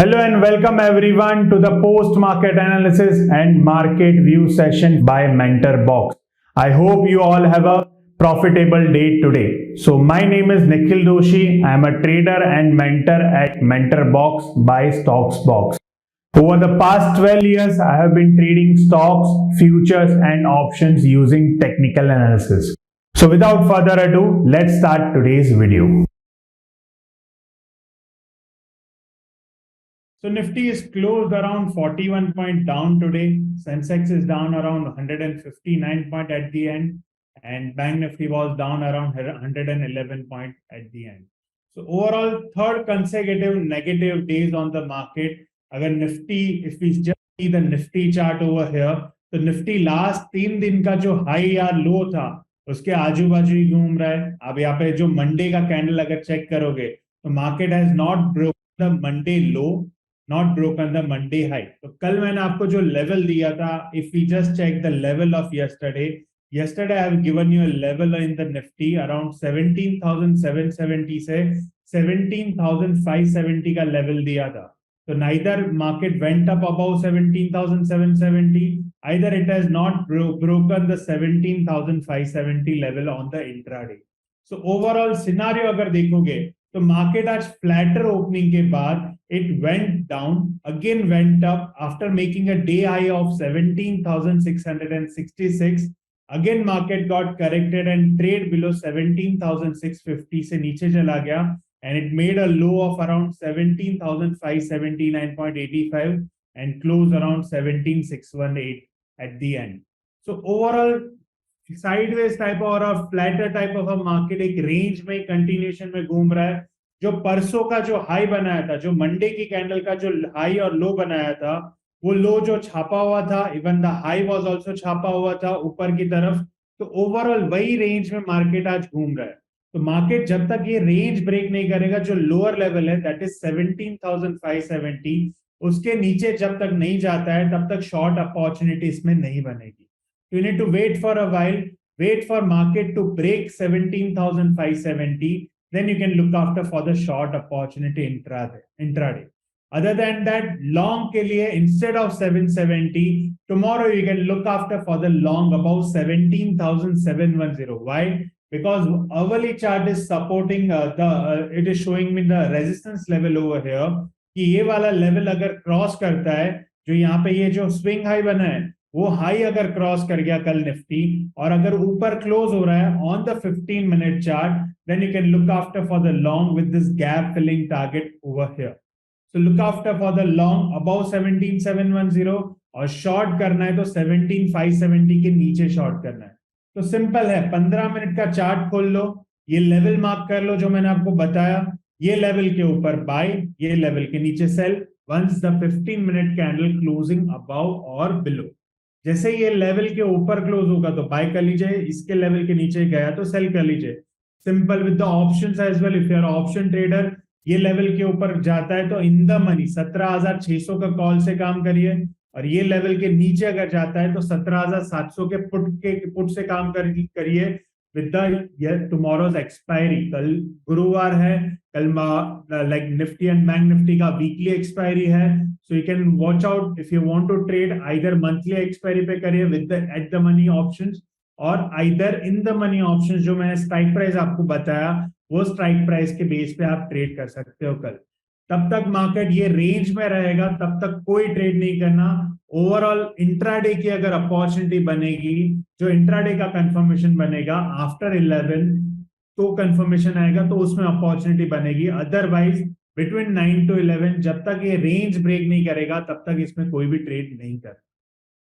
Hello and welcome everyone to the post-market analysis and market view session by MentorBox. I hope you all have a profitable day today. So my name is Nikhil Doshi. I am a trader and mentor at MentorBox by StocksBox. Over the past 12 years, I have been trading stocks, futures and options using technical analysis. So without further ado, let's start today's video. So Nifty is closed around 41 point down today. Sensex is down around 159 point at the end, and Bank Nifty was down around 111 point at the end. So overall, third consecutive negative days on the market. Agar Nifty, if we just see the Nifty chart over here, तो Nifty last 3 दिन का जो high या लो था उसके आजू बाजू ही घूम रहा है. अब यहाँ पे जो मंडे का कैंडल अगर चेक करोगे तो market has not broken the Monday low, not broken the Monday high. तो कल मैंने आपको जो लेवल दिया था, if we just check the level of yesterday I have given you a level in the Nifty around 17,770 से 17,570 का level दिया था. So neither market went up above 17,770, either it has not broken the 17,570 level on the intraday. So overall scenario अगर देखोगे तो market आज flatter opening के बाद it went down, again went up after making a day high of 17,666. Again market got corrected and trade below 17,650 से नीचे चला गया and it made a low of around 17,579.85 and closed around 17,618 at the end. So overall sideways type और flatter type of a market एक range में continuation में घूम रहा है. जो परसों का जो हाई बनाया था, जो मंडे की कैंडल का जो हाई और लो बनाया था, वो लो जो छापा हुआ था, even the high was also छापा हुआ था ऊपर की तरफ. तो ओवरऑल वही रेंज में मार्केट आज घूम रहा है. तो मार्केट जब तक ये रेंज ब्रेक नहीं करेगा, जो लोअर लेवल है दैट इज 17,570, उसके नीचे जब तक नहीं जाता है तब तक शॉर्ट अपॉर्चुनिटी इसमें नहीं बनेगी. You need to wait for a while, wait for market to break 17,570. Then you can look after for the short opportunity intraday. Other than that, long के लिए instead of 770, tomorrow you can look after for the long above 17,710. Why? Because hourly chart is supporting it is showing me the resistance level over here. कि ये वाला level अगर cross करता है, जो यहाँ पे ये जो swing high बना है, वो हाई अगर क्रॉस कर गया कल निफ्टी और अगर ऊपर क्लोज हो रहा है on the 15 minute chart, then you can look after for the long with this gap filling target over here. So look after for the long above 17,710 और शॉर्ट करना है तो 17,570 के नीचे शॉर्ट करना है. तो सिंपल है, 15 मिनट का चार्ट खोल लो, ये लेवल मार्क कर लो जो मैंने आपको बताया, ये लेवल के ऊपर बाय, ये लेवल के नीचे sell once the 15 minute candle closing above और below. जैसे ये लेवल के ऊपर क्लोज होगा तो बाय कर लीजिए, इसके लेवल के नीचे गया तो सेल कर लीजिए. Simple with the options as well. If you are option trader, ये लेवल के ऊपर जाता है तो इन द मनी 17,600 का कॉल से काम करिए, और ये लेवल के नीचे अगर जाता है तो 17,700 के पुट से काम करिए विद द टुमारोज एक्सपायरी. कल गुरुवार है, कल like Nifty and bank Nifty का वीकली एक्सपायरी है. So you can watch out if you want to trade either monthly expiry पे करिए with the at the money options और either in the money options. जो मैंने strike price आपको बताया वो स्ट्राइक प्राइस के बेस पे आप ट्रेड कर सकते हो कल. तब तक मार्केट ये रेंज में रहेगा, तब तक कोई ट्रेड नहीं करना. ओवरऑल इंट्राडे की अगर अपॉर्चुनिटी बनेगी, जो इंट्राडे का कंफर्मेशन बनेगा आफ्टर 11 तो कंफर्मेशन आएगा तो उसमें अपॉर्चुनिटी बनेगी. अदरवाइज बिटवीन 9 to 11 जब तक ये रेंज ब्रेक नहीं करेगा तब तक इसमें कोई भी ट्रेड नहीं कर.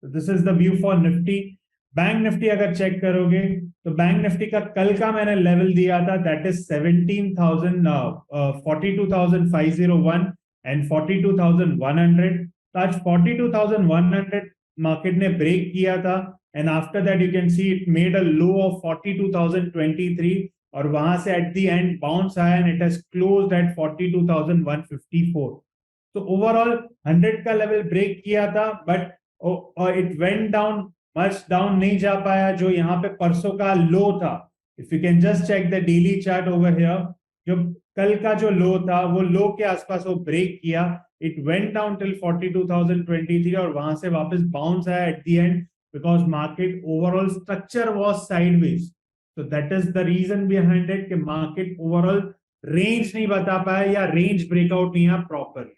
This is the view for Nifty. Bank Nifty अगर चेक करोगे तो बैंक निफ्टी का कल का मैंने लेवल दिया था दैट इज 42,501 एंड 42,100. तो आज 42,100 मार्केट ने ब्रेक किया था and after that you can see it made a low of 42,023 और वहां से एट द एंड बाउंस आया and it has closed eight 42,154. तो ओवरऑल 100 का लेवल ब्रेक किया था but it went down, much down नहीं जा पाया जो यहाँ पे परसों का लो था. If you can just check the daily chart over here, जो कल का जो लो था वो लो के आसपास वो ब्रेक किया इट वेंट डाउन टिल 42,023 और वहां से वापस बाउंस आया at the end because market overall structure was sideways. तो that is the reason behind it कि मार्केट ओवरऑल रेंज नहीं बता पाया या रेंज ब्रेकआउट नहीं है proper.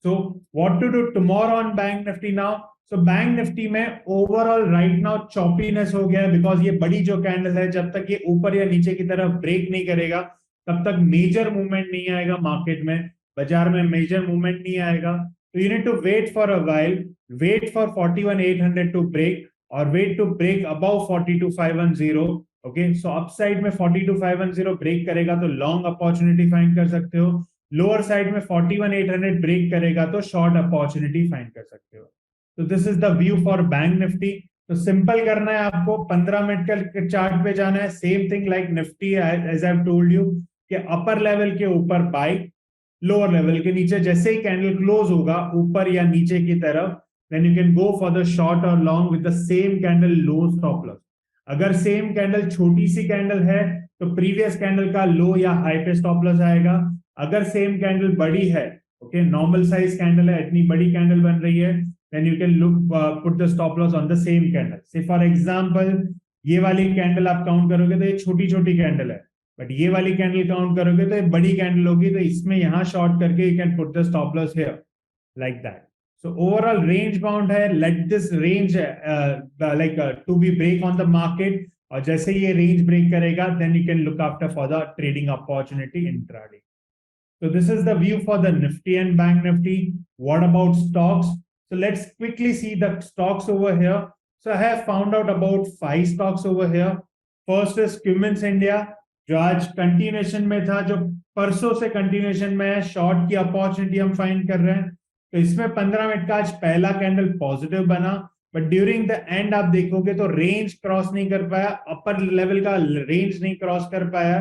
So what to do tomorrow on Bank Nifty now? So Bank Nifty में overall right now choppiness हो गया है because ये बड़ी जो कैंडल है जब तक ये ऊपर या नीचे की तरफ ब्रेक नहीं करेगा तब तक मेजर मूवमेंट नहीं आएगा मार्केट में, बाजार में मेजर मूवमेंट नहीं आएगा. तो you need to wait for a while, wait for 41,800 to break और wait to break above 42,510. Okay, so upside में 42,510 ब्रेक करेगा तो लॉन्ग अपॉर्चुनिटी फाइंड कर सकते हो, लोअर साइड में 41,800 ब्रेक करेगा तो शॉर्ट अपॉर्चुनिटी फाइंड कर सकते हो. तो this is the view for bank Nifty. तो सिंपल करना है आपको, 15 मिनट का चार्ट पे जाना है, same thing like Nifty as I have told you कि अपर लेवल के ऊपर बाय, लोअर लेवल के नीचे जैसे ही कैंडल क्लोज होगा ऊपर या नीचे की तरफ, then you can go for the short or long with the same candle low stop loss. अगर सेम कैंडल छोटी सी कैंडल है तो प्रीवियस कैंडल का लो या हाई पे स्टॉप लॉस आएगा. अगर सेम कैंडल बड़ी है, ओके, नॉर्मल साइज कैंडल है, इतनी बड़ी कैंडल बन रही है, then you can look put the stop loss on the same candle. Say for example ये वाली कैंडल आप काउंट करोगे तो ये छोटी छोटी कैंडल है, बट ये वाली कैंडल काउंट करोगे तो ये बड़ी कैंडल होगी, तो इसमें यहां शॉर्ट करके you can put the stop loss here like that. So overall range bound है, let this range to be break on the market और जैसे ये range break करेगा then you can look after for the trading opportunity intraday. So this is the view for the Nifty and Bank Nifty. What about stocks? So let's quickly see the stocks over here. So I have found out about 5 stocks over here. First is Cummins India जो आज continuation में था, जो परसों से continuation में है, short की opportunity हम find कर रहे हैं. तो इसमें 15 मिनट का आज पहला कैंडल पॉजिटिव बना, बट ड्यूरिंग द एंड आप देखोगे तो रेंज क्रॉस नहीं कर पाया, अपर लेवल का रेंज नहीं क्रॉस कर पाया.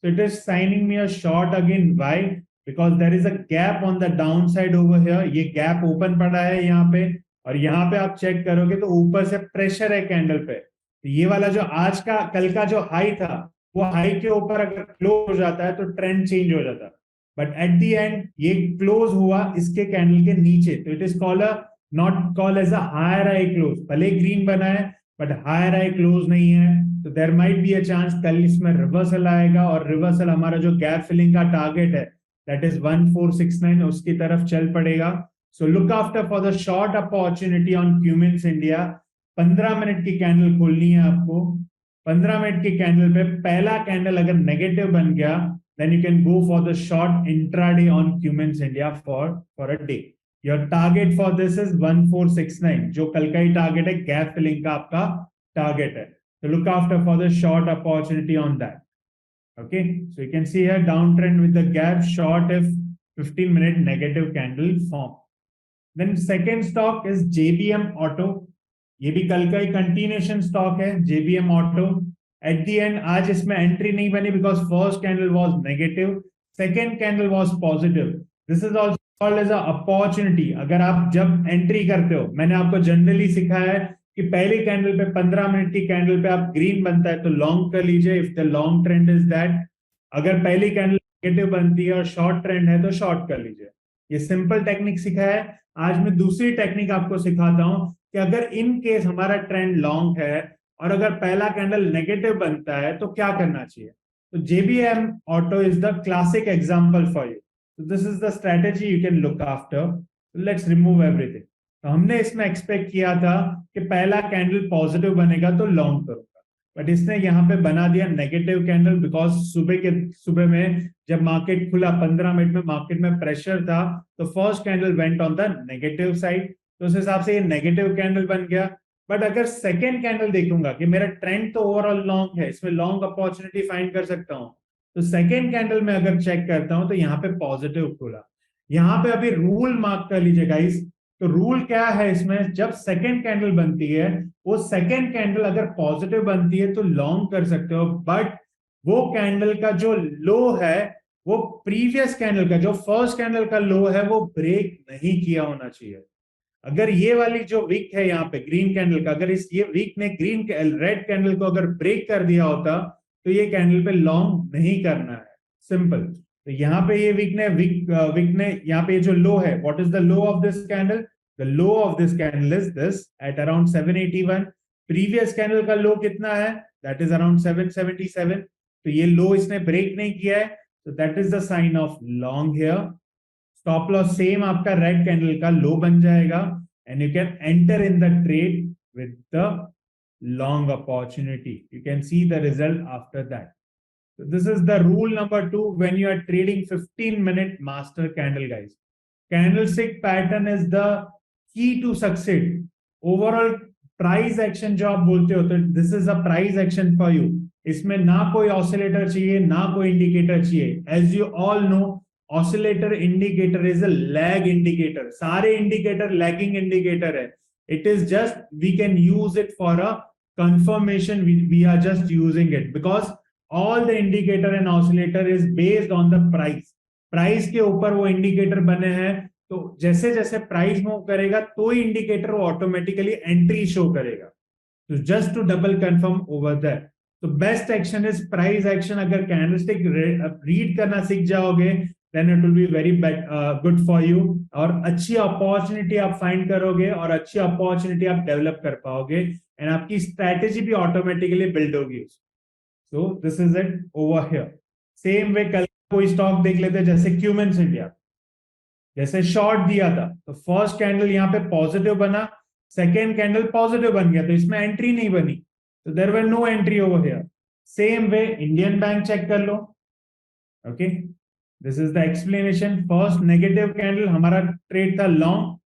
So it is signing me a short again. Why? Because there is a gap on the down side over here. ये गैप ओपन पड़ा है यहाँ पे, और यहाँ पे आप चेक करोगे तो ऊपर से प्रेशर है कैंडल पे. तो ये वाला जो आज का कल का जो हाई था वो हाई के ऊपर अगर क्लोज हो जाता है तो ट्रेंड चेंज हो जाता है, बट एट द एंड ये क्लोज हुआ इसके कैंडल के नीचे. तो it is called a not called as a higher high close. भले ग्रीन बना है बट हायर आई क्लोज नहीं है. तो there might be a chance कल इसमें रिवर्सल आएगा, और रिवर्सल हमारा जो गैप फिलिंग का टारगेट है दैट इज 1469 उसकी तरफ चल पड़ेगा. So look after for the short opportunity on Cummins India. 15 minute की कैंडल खोलनी है आपको. 15 मिनट की कैंडल पे पहला कैंडल अगर नेगेटिव बन गया then you can go for the short intraday on Cummins India for a day. Your target for this is 1469 जो कल का ही टारगेट है, गैप फिलिंग का आपका टारगेट है. So look after for the short opportunity on that. Okay, so you can see here downtrend with the gap short if 15-minute negative candle form. Then second stock is JBM Auto. ये भी कल का ही continuation stock है, JBM Auto. At the end आज इसमें entry नहीं बनी because first candle was negative, second candle was positive. This is also called as a opportunity. अगर आप जब एंट्री करते हो, मैंने आपको जनरली सिखाया है कि पहली कैंडल पे 15 मिनट की कैंडल पे आप ग्रीन बनता है तो लॉन्ग कर लीजिए if the long trend is that. अगर पहली कैंडल नेगेटिव बनती है और शॉर्ट ट्रेंड है तो शॉर्ट कर लीजिए. ये सिंपल टेक्निक सिखाया है. आज मैं दूसरी टेक्निक आपको सिखाता हूं कि अगर इन केस हमारा ट्रेंड लॉन्ग है और अगर पहला कैंडल नेगेटिव बनता है तो क्या करना चाहिए. तो JBM Auto is the classic example for you. So this is the strategy you can look after. So let's remove everything. तो हमने इसमें एक्सपेक्ट किया था कि पहला कैंडल पॉजिटिव बनेगा तो लॉन्ग करूंगा, बट इसने यहाँ पे बना दिया नेगेटिव कैंडल बिकॉज सुबह में जब मार्केट खुला 15 मिनट में मार्केट में प्रेशर था तो first candle went on the negative side. तो उस हिसाब से ये नेगेटिव कैंडल बन गया. बट अगर सेकेंड कैंडल देखूंगा कि मेरा ट्रेंड तो ओवरऑल लॉन्ग है, इसमें लॉन्ग अपॉर्चुनिटी फाइंड कर सकता हूं, तो सेकेंड कैंडल में अगर चेक करता हूं तो यहाँ पे पॉजिटिव खुला. यहाँ पे अभी रूल मार्क कर लीजिए गाइस. तो रूल क्या है इसमें, जब सेकेंड कैंडल बनती है वो सेकेंड कैंडल अगर पॉजिटिव बनती है तो लॉन्ग कर सकते हो, बट वो कैंडल का जो लो है वो प्रीवियस कैंडल का जो फर्स्ट कैंडल का लो है वो ब्रेक नहीं किया होना चाहिए. अगर ये वाली जो वीक है यहाँ पे ग्रीन कैंडल का, अगर इस ये वीक ने ग्रीन रेड कैंडल को अगर ब्रेक कर दिया होता तो ये कैंडल पे लॉन्ग नहीं करना है. सिंपल. तो यहाँ पे ये वीक ने यहाँ पे जो लो है, what is the low of this candle? The low of this candle is this at around 781. Previous candle का लो कितना है? That is around 777. तो ये लो इसने ब्रेक नहीं किया है, तो that is the sign of long here. Stop loss same आपका रेड कैंडल का लो बन जाएगा, and you can enter in the trade with the long opportunity. You can see the result after that. So this is the rule number 2 when you are trading 15-minute master candle, guys. Candlestick pattern is the key to succeed. Overall price action जो आप बोलते हो, तो this is a price action for you. इसमें ना कोई oscillator चाहिए, ना कोई indicator चाहिए. As you all know, oscillator indicator is a lag indicator. सारे indicator lagging indicator है. It is just we can use it for a confirmation. We are just using it because all the indicator and oscillator is based on the price. Price के ऊपर वो indicator बने हैं, तो जैसे जैसे price move करेगा तो ही इंडिकेटर ऑटोमेटिकली एंट्री शो करेगा. तो just to double confirm over that. तो best action is price action. अगर कैंडलस्टिक रीड करना सीख जाओगे then it will be very good for you, और अच्छी अपॉर्चुनिटी आप फाइंड करोगे और अच्छी अपॉर्चुनिटी आप डेवलप कर पाओगे, एंड आपकी स्ट्रैटेजी भी ऑटोमेटिकली बिल्ड होगी. So this is it over here. Same वे कल कोई स्टॉक देख लेते हैं, जैसे क्यूमेंस इंडिया. जैसे शॉर्ट दिया था, तो फर्स्ट कैंडल यहाँ पे पॉजिटिव बना, सेकेंड कैंडल पॉजिटिव बन गया, तो इसमें एंट्री नहीं बनी, तो there were no entry over here. Same way Indian bank check कर लो. Okay, this is the explanation. First negative candle हमारा ट्रेड था long.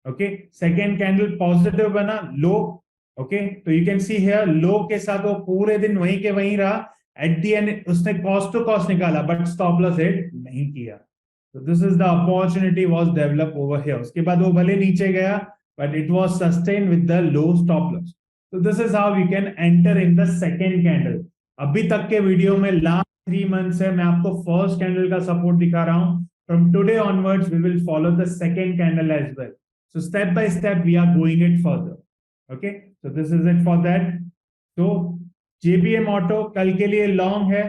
Okay, second candle positive बना, लो. ओके, तो you can see here low के साथ वो पूरे दिन वहीं के वहीं रहा. एट द एंड उसने कॉस्ट टू कॉस्ट निकाला, बट स्टॉप लॉस हिट नहीं किया. So this is the opportunity was developed over here. उसके बाद वो भले नीचे गया, but it was sustained with the low stop loss. So this is how we can enter in the second candle. अभी तक के वीडियो में लास्ट 3 months से मैं आपको फर्स्ट कैंडल का सपोर्ट दिखा रहा हूँ. From today onwards, we will follow the second candle as well. So step by step, we are going it further. Okay, so this is it for that. So JBM Auto कल के लिए long है.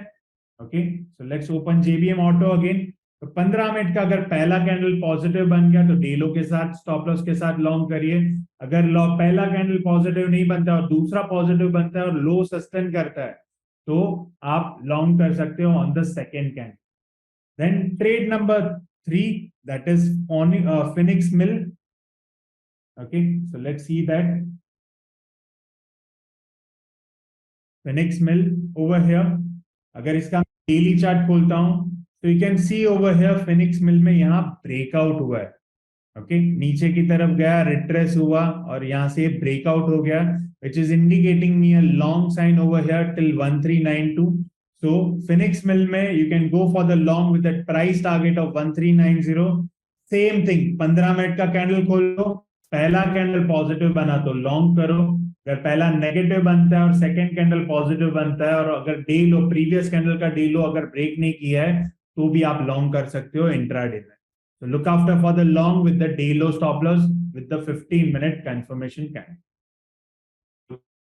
Okay, so let's open JBM Auto again. तो 15 minute का अगर पहला candle positive बन गया तो डे लो के साथ स्टॉप लॉस के साथ लॉन्ग करिए. अगर पहला कैंडल पॉजिटिव नहीं बनता और दूसरा पॉजिटिव बनता है और लो सस्टेन करता है, तो आप लॉन्ग कर सकते हो on the second candle. Then trade number 3, that is Phoenix Mill. Okay, so let's see that Phoenix Mill over here. अगर इसका डेली चार्ट खोलता हूं, तो you can see over here Phoenix Mill में यहाँ ब्रेकआउट हुआ है. ओके, नीचे की तरफ गया, रिट्रेस हुआ और यहाँ से ब्रेकआउट हो गया, which is indicating me a long sign over here till 1392. So Phoenix Mill में you can go for the long with that price target of 1390. Same thing, 15 minute का कैंडल खोलो, पहला कैंडल पॉजिटिव बना तो long करो. अगर पहला negative बनता है और सेकंड कैंडल पॉजिटिव बनता है और अगर डे लो प्रीवियस कैंडल का डे लो अगर ब्रेक नहीं किया है, तो भी आप लॉन्ग कर सकते हो इंट्राडे में. So look after for the long with the day low stop loss with the 15-minute confirmation candle.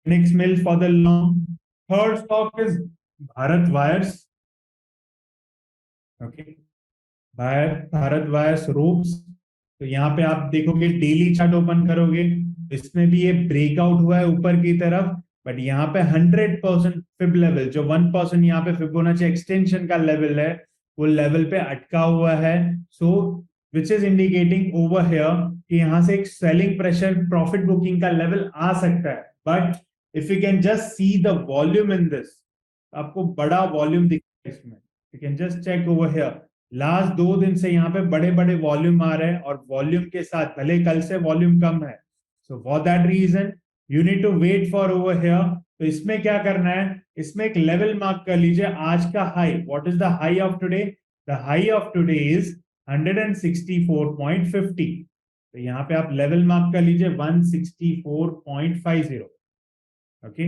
Next mill for the long. Third stock is Bharat Wires. Okay, Bharat Wires ropes. तो यहाँ पे आप देखोगे daily chart open करोगे, इसमें भी ये breakout हुआ है ऊपर की तरफ, बट यहाँ पे 100% फिब लेवल, जो 1% यहाँ पे फिबोनाची एक्सटेंशन का लेवल है, वो लेवल पे अटका हुआ है. So which is indicating over here कि यहाँ से एक selling pressure profit booking level लेवल आ सकता है. But if you can just see the volume in this, आपको बड़ा वॉल्यूम दिखता है इसमें. You can just check over here, last 2 दिन से यहाँ पे बड़े बड़े वॉल्यूम आ रहे हैं, और वॉल्यूम के साथ भले कल से वॉल्यूम कम है. So for that reason you need to wait for over here. तो इसमें क्या करना है, इसमें एक लेवल मार्क कर लीजिए. आज का high, what is the high of today? The high of today is 164.50. तो यहाँ पे आप लेवल मार्क कर लीजिए 164.50. ओके,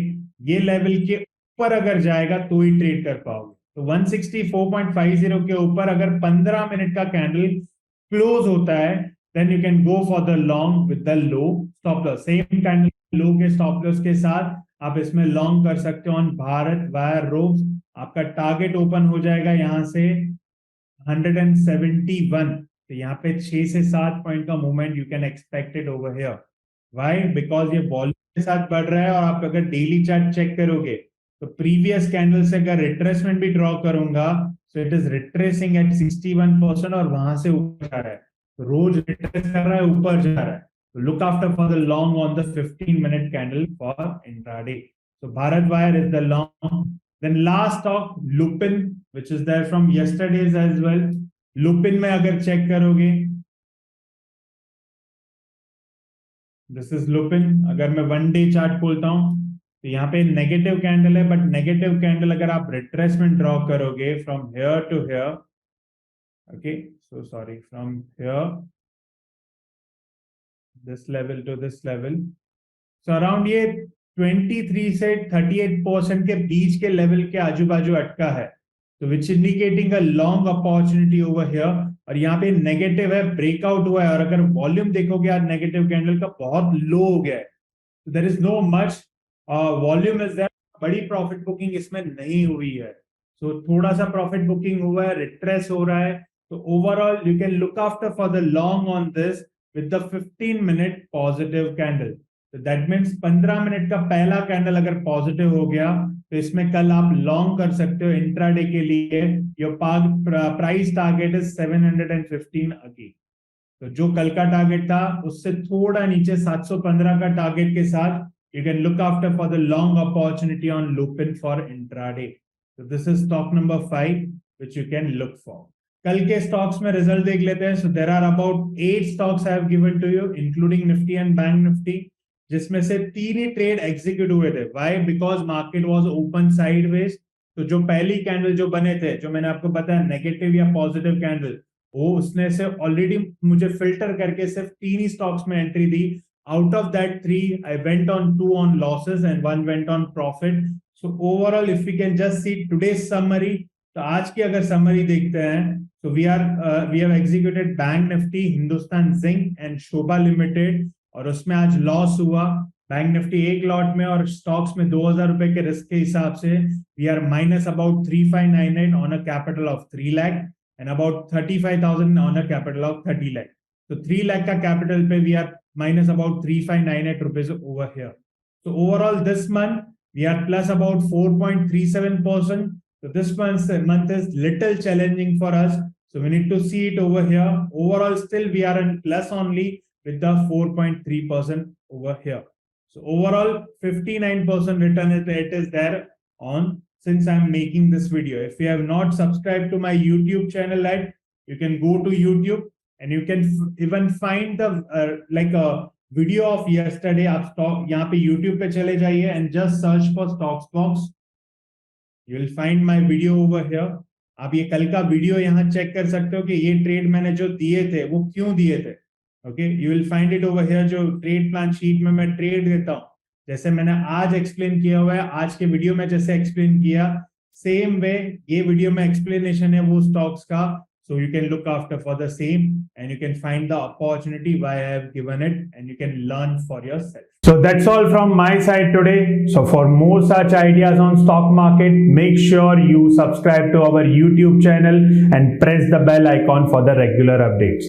ये लेवल के ऊपर अगर जाएगा तो ही ट्रेड कर पाओगे. तो 164.50 के ऊपर अगर 15 मिनट का कैंडल क्लोज होता है, then you can go for the long with the low stop loss. Same candle low के स्टॉप लॉस के साथ आप इसमें लॉन्ग कर सकते हो ऑन भारत वायर रोप्स. आपका टारगेट ओपन हो जाएगा यहाँ से 171, तो यहाँ पे 6 से 7 पॉइंट का movement you can expect it over here. Why? Because ये वॉल्यूम के साथ बढ़ रहा है, और आप अगर डेली चार्ट चेक करोगे तो प्रीवियस कैंडल से अगर रिट्रेसमेंट भी ड्रॉ करूंगा, so it is retracing at 61% और वहां से ऊपर जा रहा है. तो रोज रिट्रेस कर रहा है, ऊपर जा रहा है. Look after for the long on the 15-minute candle for intraday. So Bharat Wire is the long. Then last stock Lupin, which is there from yesterday's as well. Lupin में अगर चेक करोगे, this is Lupin. अगर मैं 1 day chart खोलता हूं तो यहाँ पे नेगेटिव कैंडल है, बट नेगेटिव कैंडल अगर आप रिट्रेसमेंट ड्रॉ करोगे from here to here, okay, so sorry, from here this level to this level, so around ये 23 से 38% के बीच के लेवल के आजू बाजू अटका है, तो which indicating a long opportunity over here. और यहाँ पे नेगेटिव है, ब्रेकआउट हुआ है, और अगर वॉल्यूम देखोगे आज नेगेटिव कैंडल का बहुत लो हो गया है, तो there is no much volume is there, बड़ी प्रॉफिट बुकिंग इसमें नहीं हुई है. सो थोड़ा सा प्रॉफिट बुकिंग हुआ है, रिट्रेस हो रहा है. तो overall you can look after for the long on this with the 15-minute positive candle. So that means 15 minute का पहला कैंडल अगर पॉजिटिव हो गया तो इसमें कल आप लॉन्ग कर सकते हो इंट्राडे के लिए. Your price target is 715 again. तो जो कल का टारगेट था उससे थोड़ा नीचे 715 का टारगेट के साथ you can look after for the long opportunity on Lupin for intraday. So this is stock number 5 which you can look for. कल के स्टॉक्स में रिजल्ट देख लेते हैं. So there are about 8 stocks I have given to you including Nifty and bank Nifty, जिसमें से 3 ही trade execute हुए थे. Why? Because market was open sideways. तो जो पहली कैंडल जो बने थे, जो मैंने आपको बताया नेगेटिव या पॉजिटिव कैंडल, वो उसने से ऑलरेडी मुझे फिल्टर करके सिर्फ 3 ही स्टॉक्स में एंट्री दी. Out of that 3 I went on 2 on losses and 1 went on profit. So overall if we can just see today's summary, तो आज की अगर समरी देखते हैं, so we have executed bank Nifty, Hindustan zinc and Shobha limited, और उसमें आज loss हुआ. बैंक निफ्टी एक लॉट में और स्टॉक्स में 2000 रुपए के रिस्क के हिसाब से we are minus about 3598 on a capital of 3 lakh and about 35,000 on a capital of 30 lakh. तो 3 लाख का कैपिटल पे we are minus about 3598 rupees over here. So overall this month we are plus about 4.37%. So this month is little challenging for us. So we need to see it over here. Overall, still we are in plus only with the 4.3% over here. So overall, 59% return it is there on since I'm making this video. If you have not subscribed to my YouTube channel yet, you can go to YouTube and you can even find the like a video of yesterday. आप stock यहाँ पे YouTube पे चले जाइए and just search for Stocksbox. You will find my video over here. आप ये कल का वीडियो यहाँ चेक कर सकते हो कि ये ट्रेड मैंने जो दिए थे वो क्यों दिए थे. Okay, you will find it over here. जो ट्रेड प्लान शीट में मैं ट्रेड देता हूँ, जैसे मैंने आज एक्सप्लेन किया हुआ है, आज के वीडियो में जैसे एक्सप्लेन किया, सेम वे ये वीडियो में एक्सप्लेनेशन है वो स्टॉक्स का. So you can look after for the same and you can find the opportunity why I have given it and you can learn for yourself. So that's all from my side today. So for more such ideas on stock market, make sure you subscribe to our YouTube channel and press the bell icon for the regular updates.